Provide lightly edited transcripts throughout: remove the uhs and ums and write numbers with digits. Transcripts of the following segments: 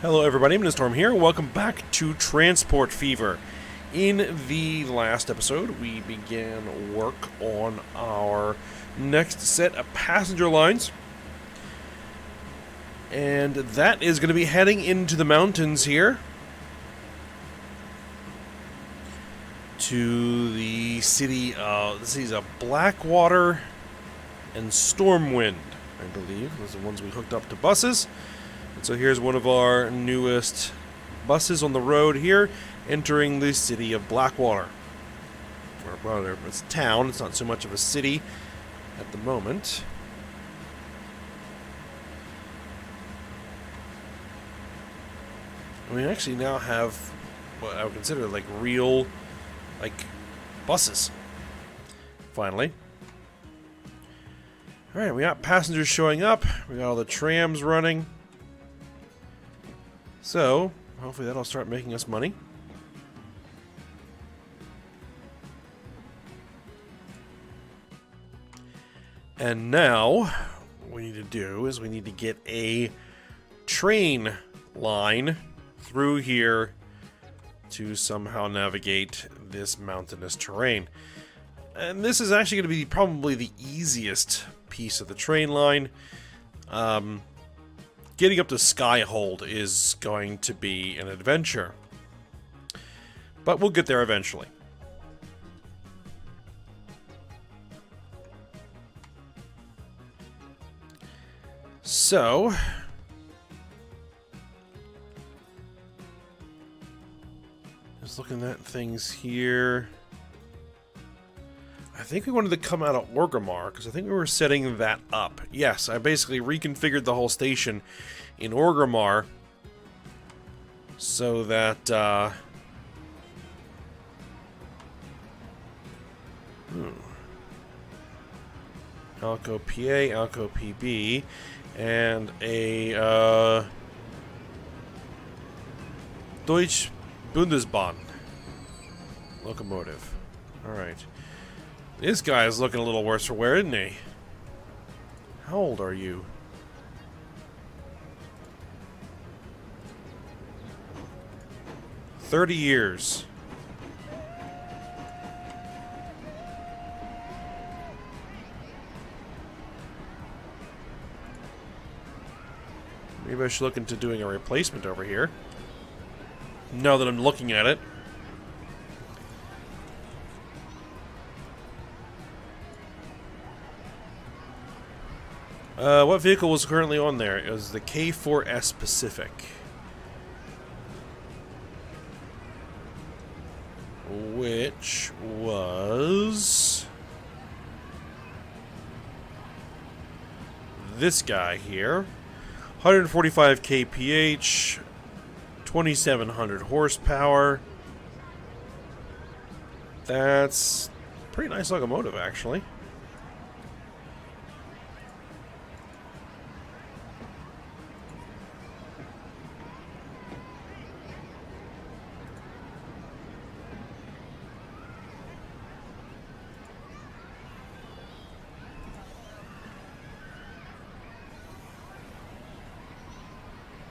Hello everybody, I'm Storm here. Welcome back to Transport Fever. In the last episode, we began work on our next set of passenger lines. And that is going to be heading into the mountains here. To the cities of Blackwater and Stormwind, I believe. Those are the ones we hooked up to buses. So here's one of our newest buses on the road here, entering the city of Blackwater. Or rather, it's a town, it's not so much of a city at the moment. We actually now have what I would consider like real, buses. Finally. Alright, we got passengers showing up, we got all the trams running. So, hopefully that'll start making us money. And now, what we need to do is we need to get a train line through here to somehow navigate this mountainous terrain. And this is actually going to be probably the easiest piece of the train line. Getting up to Skyhold is going to be an adventure. But we'll get there eventually. So, just looking at things here. I think we wanted to come out of Orgrimmar, because I think we were setting that up. Yes, I basically reconfigured the whole station in Orgrimmar so that, Alco PA, Alco PB, and a, Deutsche Bundesbahn locomotive. Alright. This guy is looking a little worse for wear, isn't he? How old are you? "30 years. Maybe I should look into doing a replacement over here. Now that I'm looking at it. What vehicle was currently on there? It was the K4S Pacific. Which was this guy here. 145 kph, 2700 horsepower. That's a pretty nice locomotive, actually.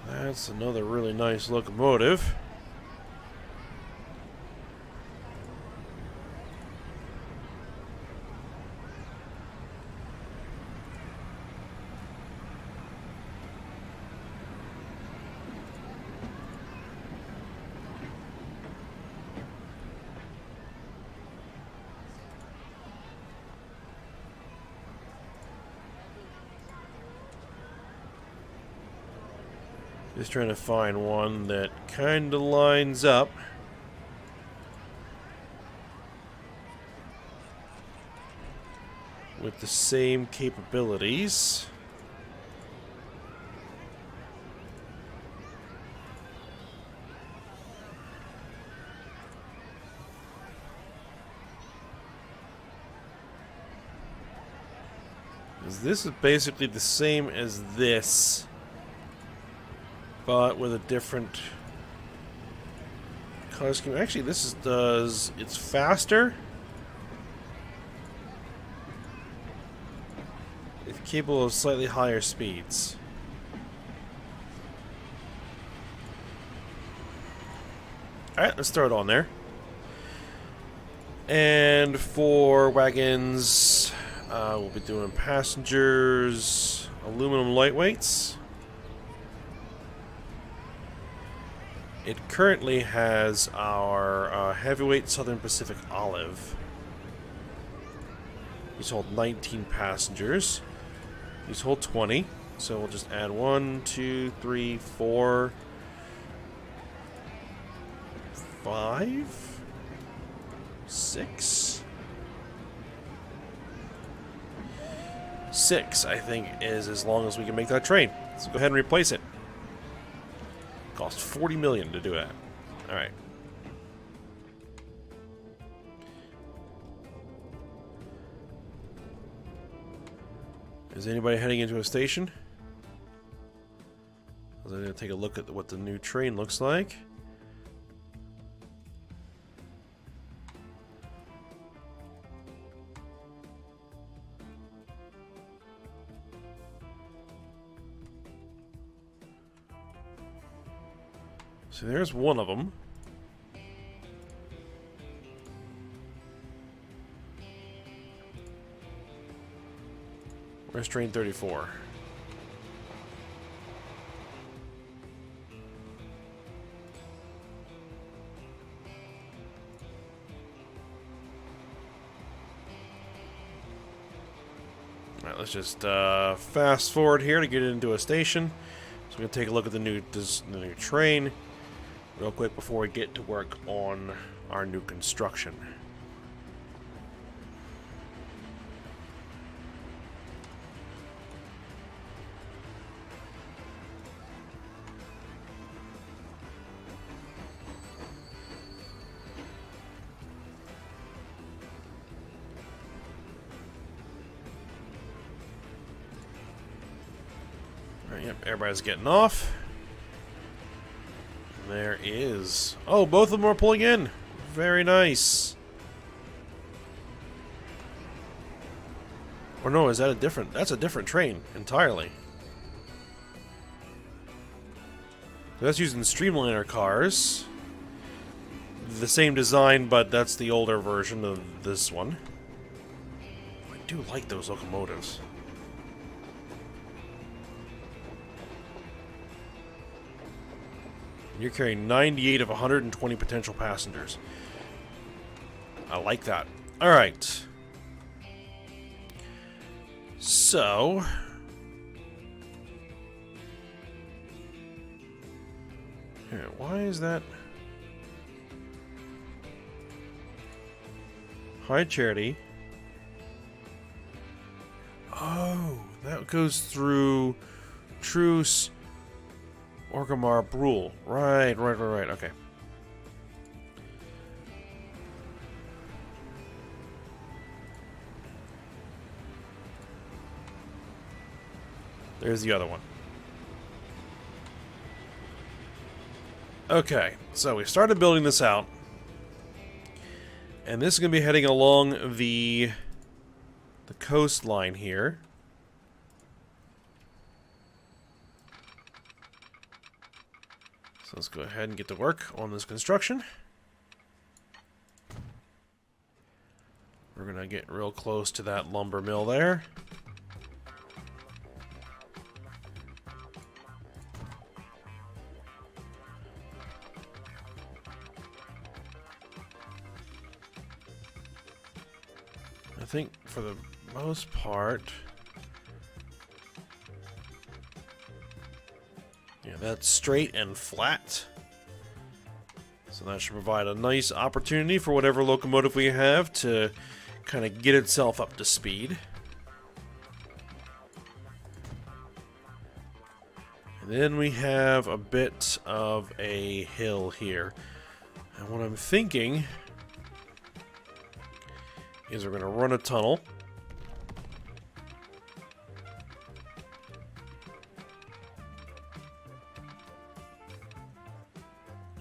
That's another really nice locomotive. Just trying to find one that kind of lines up. With the same capabilities. This is basically the same as this, but with a different color scheme. Actually, this is it's faster. It's capable of slightly higher speeds. Alright, let's throw it on there. And for wagons, we'll be doing passengers, aluminum lightweights. It currently has our heavyweight Southern Pacific Olive. These hold 19 passengers. These hold 20. So we'll just add 1, 2, 3, 4, 5, 6. 6, I think, is as long as we can make that train. So go ahead and replace it. Cost 40 million to do that. Alright. Is anybody heading into a station? I'm going to take a look at what the new train looks like. So there's one of them. Where's train 34? Alright, let's just fast forward here to get into a station. So we're going to take a look at the new train real quick before we get to work on our new construction. Alright, yep, everybody's getting off. There is... Oh, both of them are pulling in. Very nice. Or no, is that a different... That's a different train entirely. That's using Streamliner cars. The same design, but that's the older version of this one. I do like those locomotives. You're carrying 98 of 120 potential passengers. I like that. Alright. So... Here, why is that... High Charity. Oh, that goes through Truce... Orgamar Brule. Right. Okay. There's the other one. Okay, so we started building this out. And this is going to be heading along the coastline here. So let's go ahead and get to work on this construction. We're going to get real close to that lumber mill there. I think for the most part... Yeah, that's straight and flat. So that should provide a nice opportunity for whatever locomotive we have to kind of get itself up to speed. And then we have a bit of a hill here. And what I'm thinking is we're going to run a tunnel.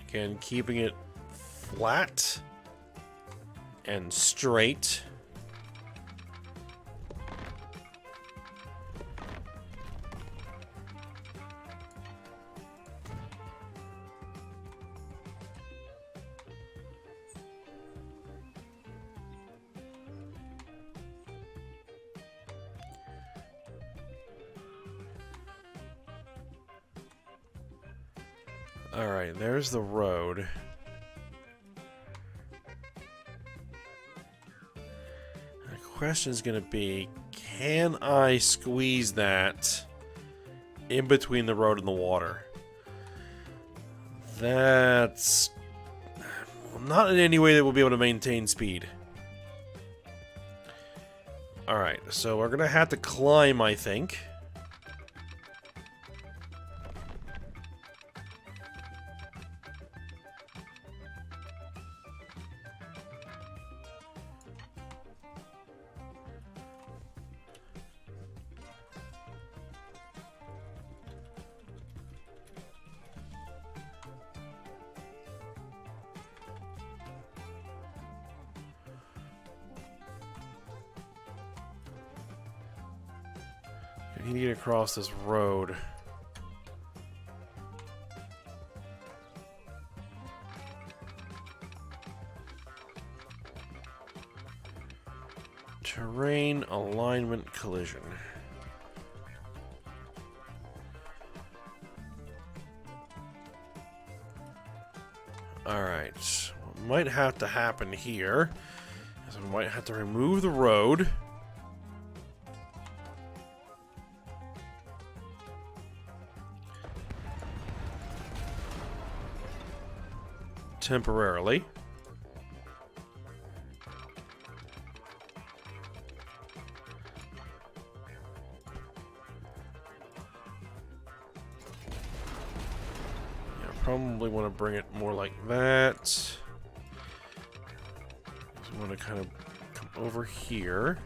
Again, keeping it flat and straight. Alright, there's the road. The question is going to be, can I squeeze that in between the road and the water? That's not in any way that we'll be able to maintain speed. Alright, so we're going to have to climb, I think. I need to get across this road. Terrain alignment collision. Alright, what might have to happen here is we might have to remove the road. Temporarily. Yeah, probably want to bring it more like that. So I want to kind of come over here.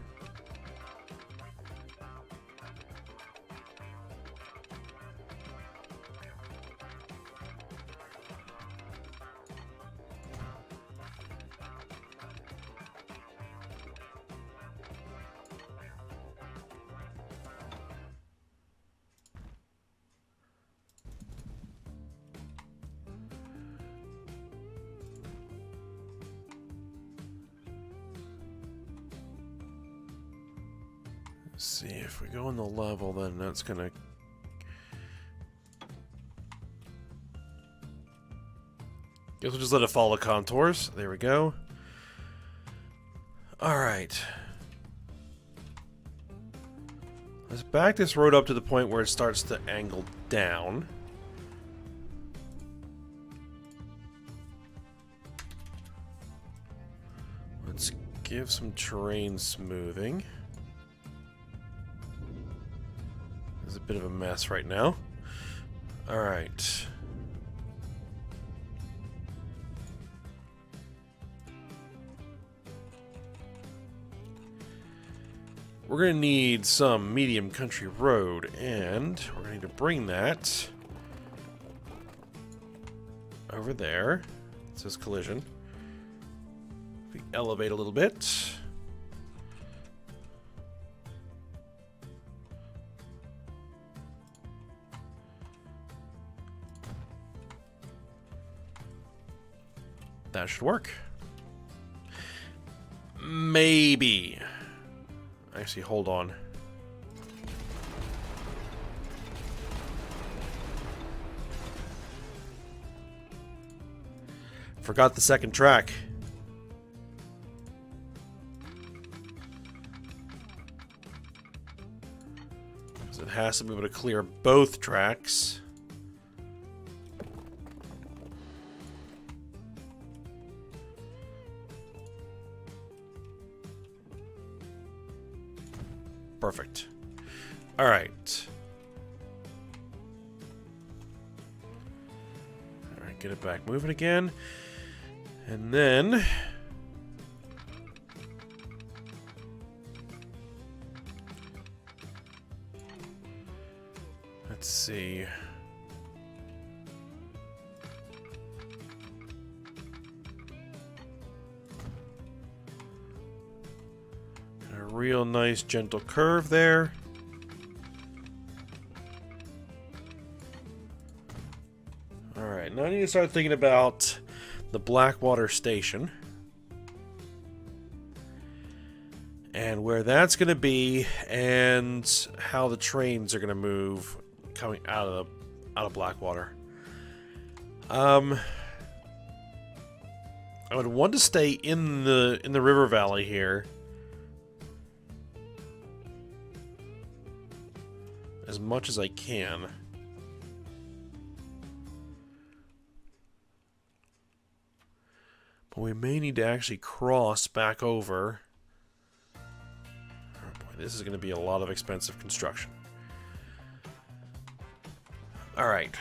Let's see, if we go on the level, then that's gonna... Guess we'll just let it follow the contours. There we go. Alright. Let's back this road up to the point where it starts to angle down. Let's give some terrain smoothing. It's a bit of a mess right now. Alright. We're going to need some medium country road, and we're going to need to bring that over there. It says collision. If we elevate a little bit. That should work. Maybe. Actually, hold on. Forgot the second track. Because it has to be able to clear both tracks. Perfect. All right. All right, get it back moving again. And then let's see. Real nice gentle curve there. Alright, now I need to start thinking about the Blackwater Station. And where that's going to be, and how the trains are going to move coming out of Blackwater. I would want to stay in the river valley here as much as I can. But we may need to actually cross back over. Oh boy, this is going to be a lot of expensive construction. All right.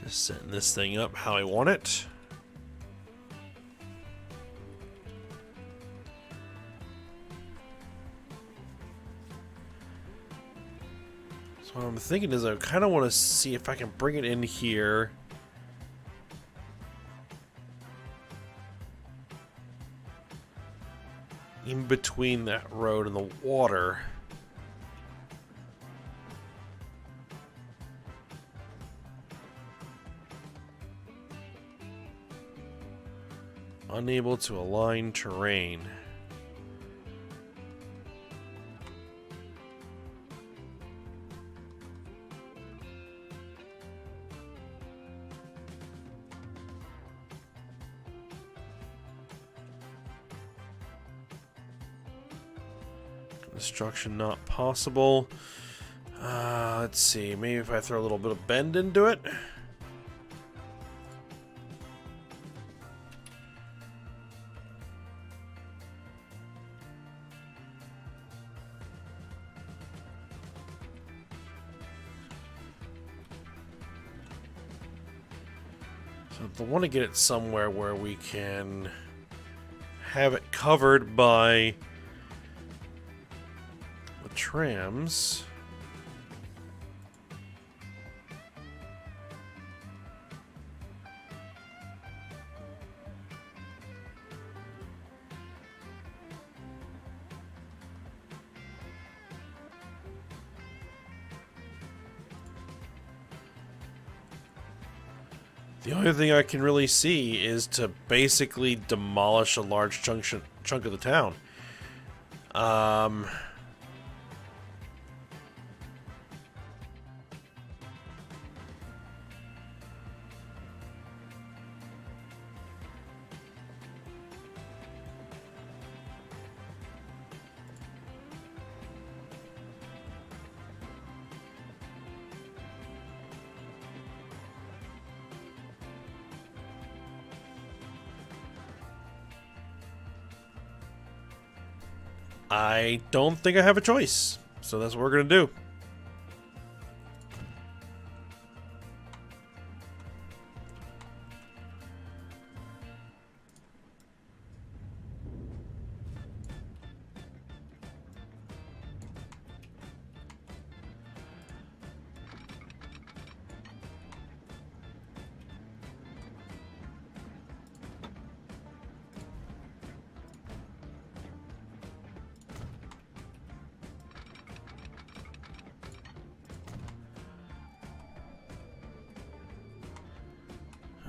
Just setting this thing up how I want it. So what I'm thinking is I kind of want to see if I can bring it in here. In between that road and the water. Unable to align terrain. Construction not possible. Let's see. Maybe if I throw a little bit of bend into it. So I want to get it somewhere where we can have it covered by the trams. The only thing I can really see is to basically demolish a large chunk of the town. I don't think I have a choice, so that's what we're gonna do.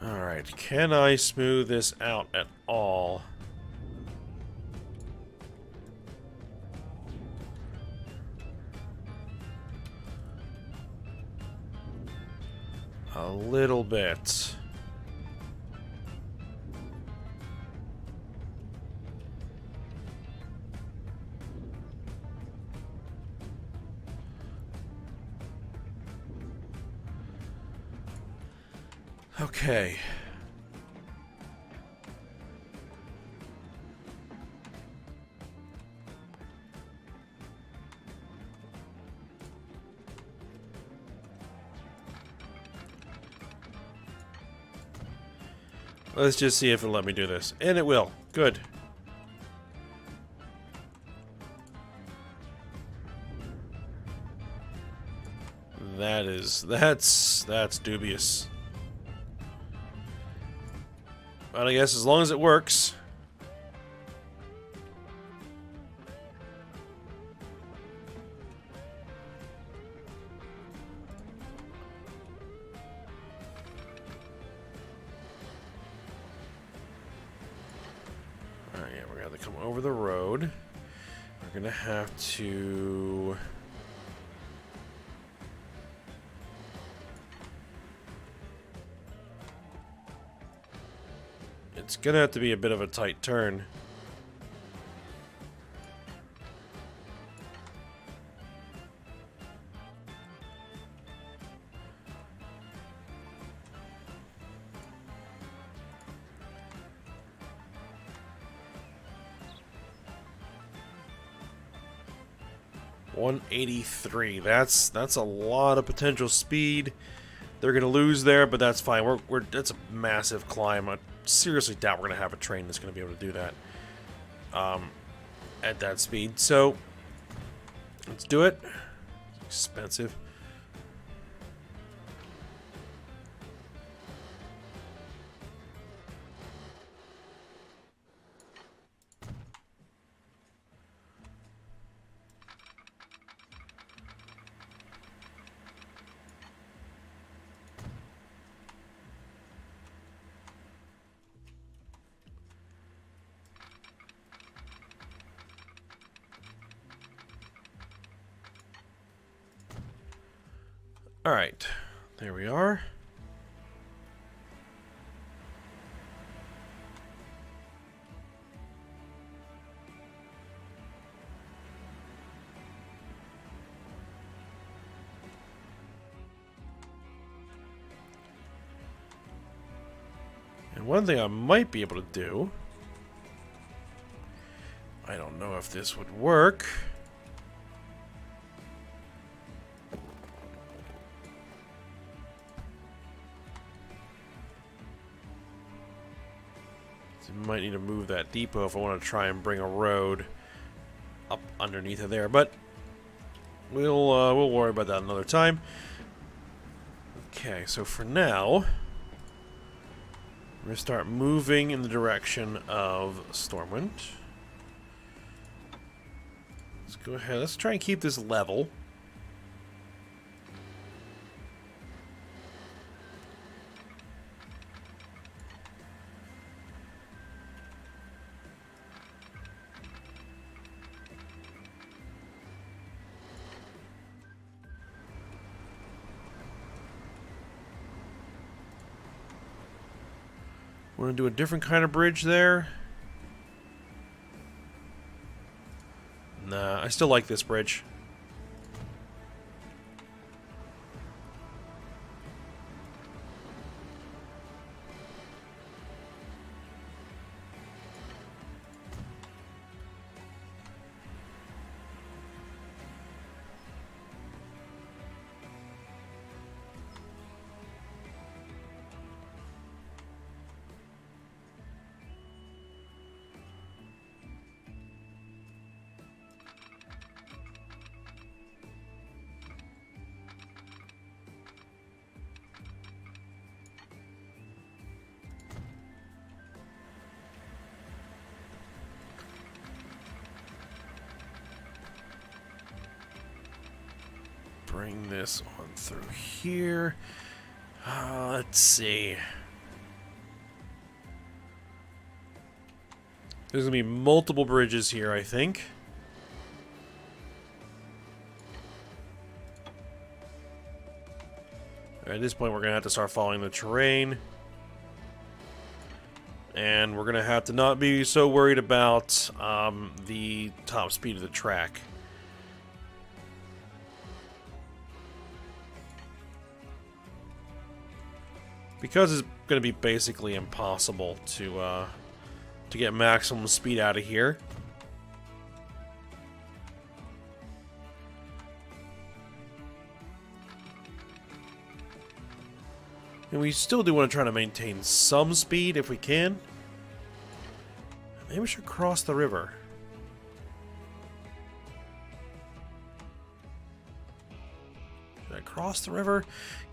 Alright, can I smooth this out at all? A little bit. Okay. Let's just see if it'll let me do this. And it will. Good. That's dubious. But I guess as long as it works. Alright, yeah, we're gonna have to come over the road. We're gonna have to... It's gonna have to be a bit of a tight turn. $183. That's a lot of potential speed. They're gonna lose there, but that's fine. That's a massive climb. I seriously doubt we're gonna have a train that's gonna be able to do that at that speed. So let's do it. It's expensive. Alright, there we are. And one thing I might be able to do, I don't know if this would work. Might need to move that depot if I want to try and bring a road up underneath of there, but we'll worry about that another time. Okay, so for now, we're gonna start moving in the direction of Stormwind. Let's go ahead. Let's try and keep this level. We're going to do a different kind of bridge there. Nah, I still like this bridge. Bring this on through here. Let's see. There's going to be multiple bridges here, I think. At this point, we're going to have to start following the terrain. And we're going to have to not be so worried about the top speed of the track. Because it's going to be basically impossible to get maximum speed out of here. And we still do want to try to maintain some speed if we can. Maybe we should cross the river. Should I cross the river?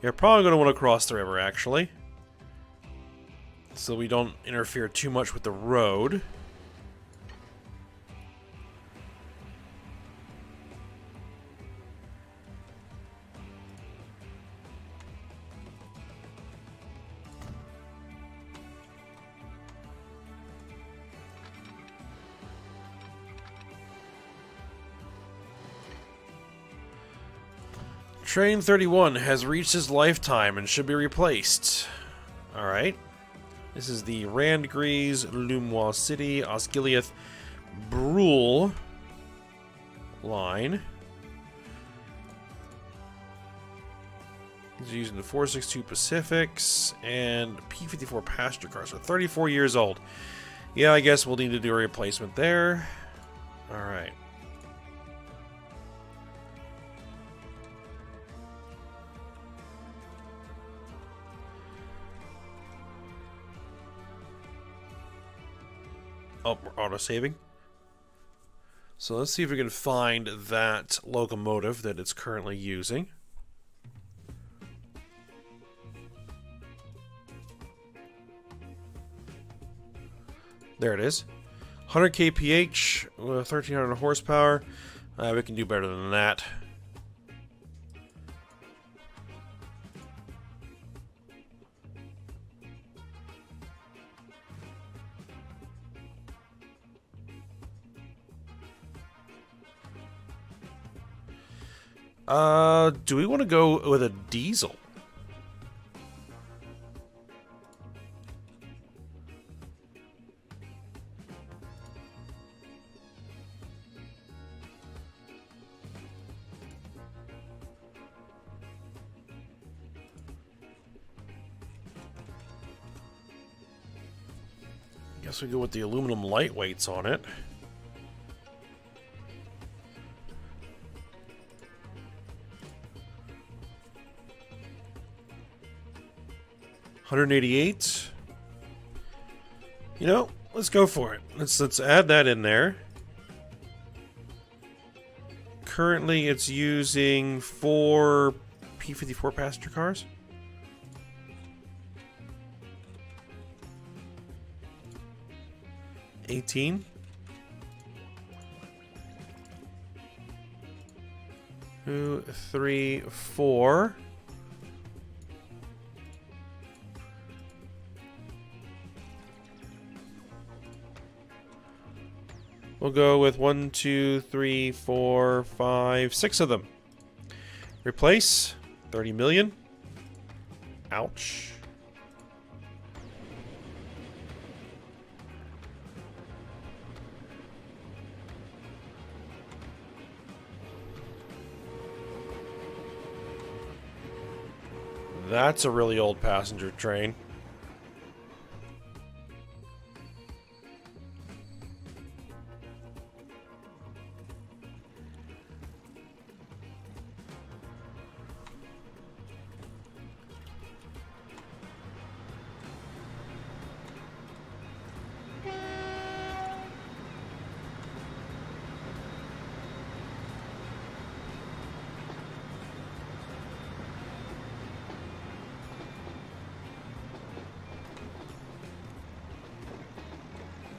You're probably going to want to cross the river, actually. So we don't interfere too much with the road. Train 31 has reached its lifetime and should be replaced. Alright. This is the Randgrease, Lumois City, Osgiliath, Brule line. These are using the 462 Pacifics and P-54 passenger cars. So 34 years old. Yeah, I guess we'll need to do a replacement there. Alright. Oh, we're auto-saving. So let's see if we can find that locomotive that it's currently using. There it is. 100 kph, 1300 horsepower. We can do better than that. Do we want to go with a diesel? Guess we go with the aluminum lightweights on it. $188. You know, let's go for it. Let's add that in there. Currently, it's using 4 P-54 passenger cars. $18. 2, 3, 4. We'll go with 1, 2, 3, 4, 5, 6 of them. Replace 30 million. Ouch. That's a really old passenger train.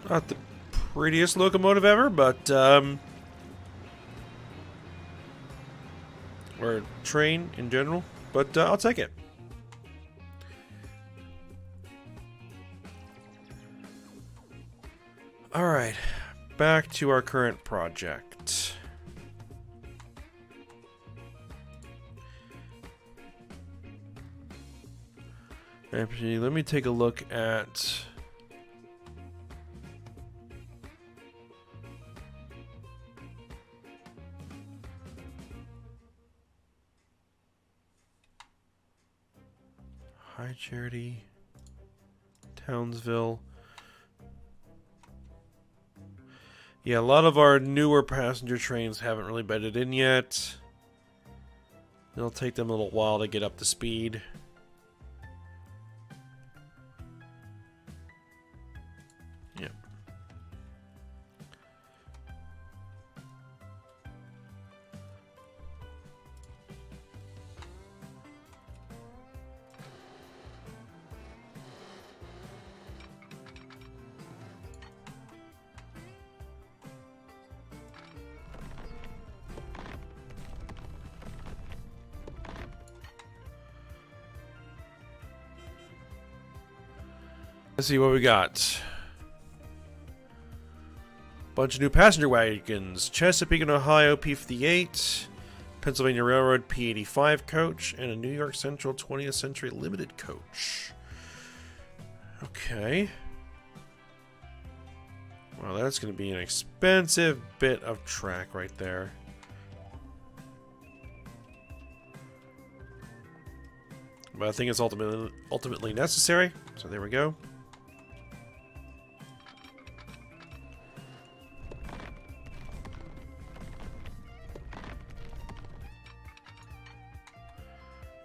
Not the prettiest locomotive ever, but or train in general, but I'll take it. All right, back to our current project. Actually, let me take a look at High Charity, Townsville. Yeah, a lot of our newer passenger trains haven't really bedded in yet. It'll take them a little while to get up to speed. Yep. Let's see what we got. Bunch of new passenger wagons. Chesapeake and Ohio P-58. Pennsylvania Railroad P85 coach, and a New York Central 20th Century Limited coach. Okay. Well, that's going to be an expensive bit of track right there. But I think it's ultimately necessary. So there we go.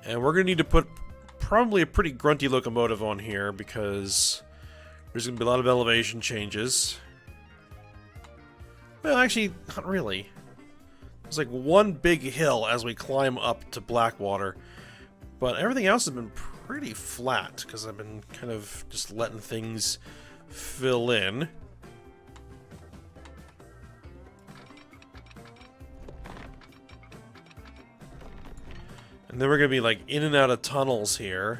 And we're going to need to put probably a pretty grunty locomotive on here because there's going to be a lot of elevation changes. Well, actually, not really. There's like one big hill as we climb up to Blackwater. But everything else has been pretty flat because I've been kind of just letting things fill in. And then we're going to be like in and out of tunnels here.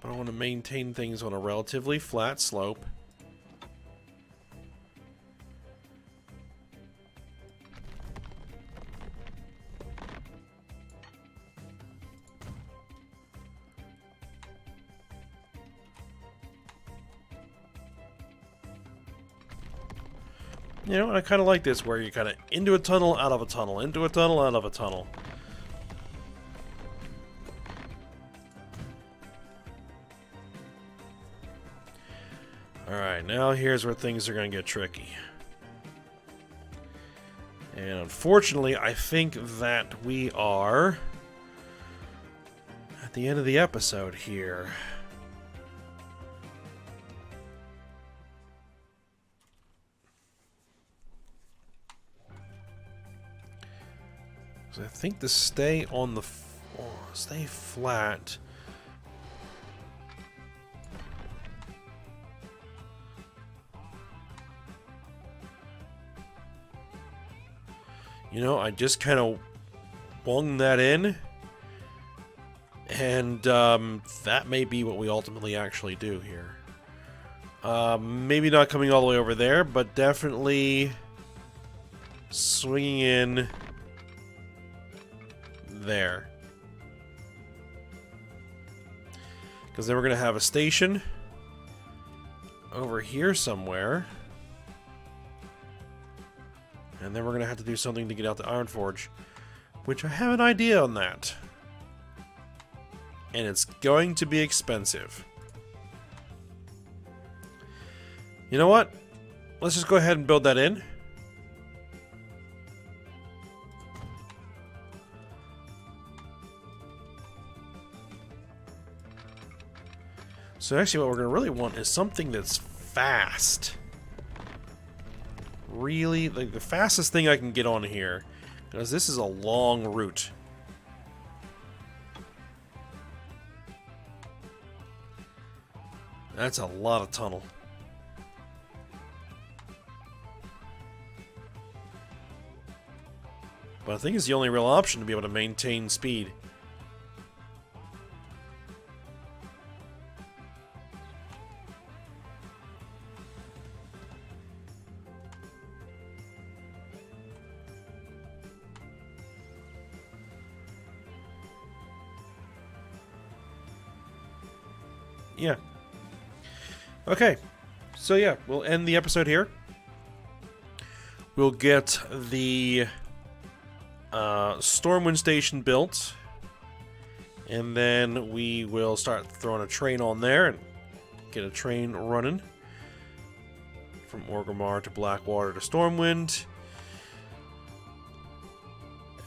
But I want to maintain things on a relatively flat slope. You know, I kind of like this, where you kind of into a tunnel, out of a tunnel, into a tunnel, out of a tunnel. Alright, now here's where things are going to get tricky. And unfortunately, I think that we are at the end of the episode here. I think to stay on the stay flat. You know, I just kind of wung that in, and that may be what we ultimately actually do here. Maybe not coming all the way over there, but definitely swinging in there. Because then we're going to have a station over here somewhere. And then we're going to have to do something to get out to Ironforge, which I have an idea on that. And it's going to be expensive. You know what? Let's just go ahead and build that in. So actually what we're going to really want is something that's fast. Really, like the fastest thing I can get on here. Because this is a long route. That's a lot of tunnel. But I think it's the only real option to be able to maintain speed. Yeah. Okay. So yeah, we'll end the episode here. We'll get the Stormwind Station built. And then we will start throwing a train on there and get a train running. From Orgrimmar to Blackwater to Stormwind.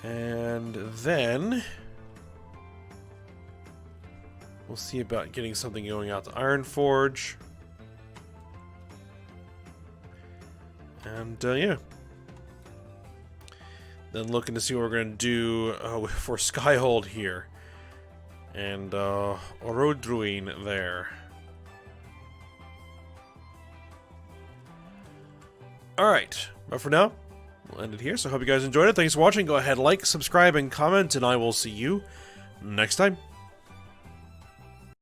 And then we'll see about getting something going out to Ironforge. And, yeah. Then looking to see what we're going to do for Skyhold here. And, Orodruin there. Alright, but for now, we'll end it here. So I hope you guys enjoyed it. Thanks for watching. Go ahead, like, subscribe, and comment, and I will see you next time.